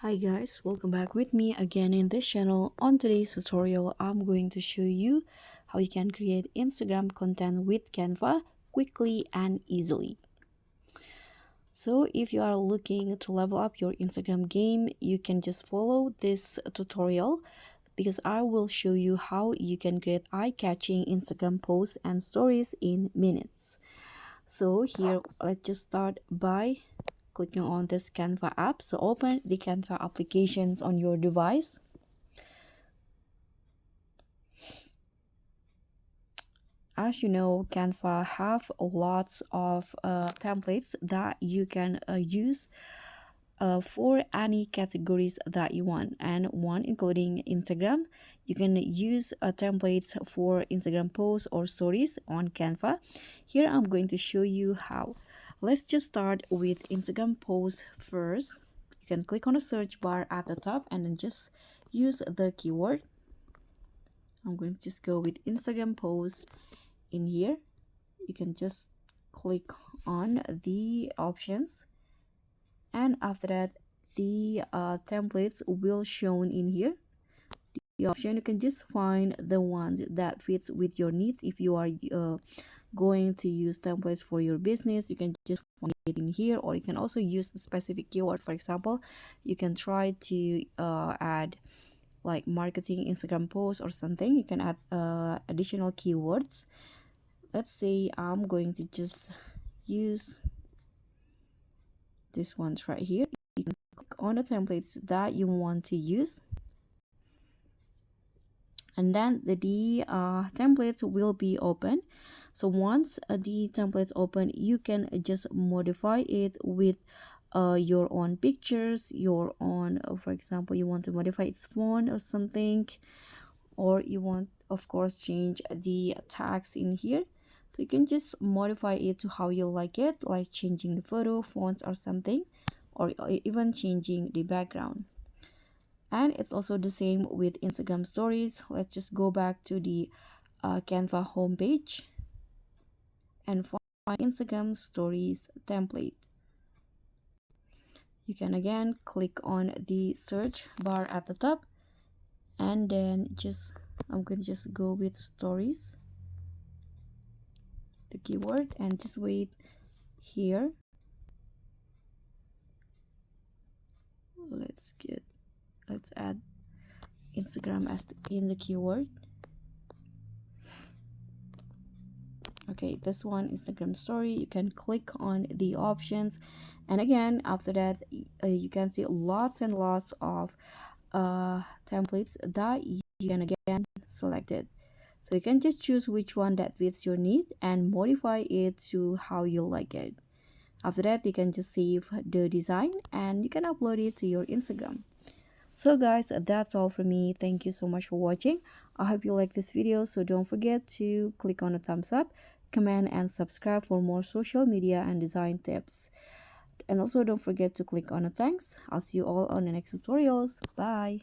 Hi guys, welcome back with me again in this channel. On today's tutorial, I'm going to show you how you can create Instagram content with Canva quickly and easily. So if you are looking to level up your Instagram game, you can just follow this tutorial because I will show you how you can create eye-catching Instagram posts and stories in minutes. So here, let's just start by clicking on this Canva app. So open the Canva applications on your device. As you know, Canva have lots of templates that you can use for any categories that you want, and one including Instagram. You can use templates for Instagram posts or stories on Canva. Here I'm going to show you how. Let's just start with Instagram posts first. You can click on the search bar at the top and then just use the keyword. I'm going to just go with Instagram posts. In here you can just click on the options, and after that the templates will shown in here. The option, you can just find the ones that fits with your needs. If you are going to use templates for your business, you can just find it in here, or you can also use a specific keyword. For example, you can try to add like marketing Instagram posts or something. You can add additional keywords. Let's say I'm going to just use this ones right here. You can click on the templates that you want to use, and then the templates will be open. So once the templates open, you can just modify it with your own pictures, your own for example, you want to modify its font or something, or you want of course change the tags in here. So you can just modify it to how you like it, like changing the photo, fonts or something, or even changing the background. And it's also the same with Instagram stories. Let's just go back to the Canva homepage and find Instagram stories template. You can again click on the search bar at the top, and then I'm going to just go with stories, the keyword, and just wait here. Let's add Instagram as in the keyword. Okay, this one, Instagram story. You can click on the options, and again after that you can see lots and lots of templates that you can again select it. So you can just choose which one that fits your need and modify it to how you like it. After that, you can just save the design and you can upload it to your Instagram. So guys, that's all for me. Thank you so much for watching. I hope you like this video, so don't forget to click on the thumbs up, comment and subscribe for more social media and design tips. And also don't forget to click on the thanks. I'll see you all on the next tutorials. Bye.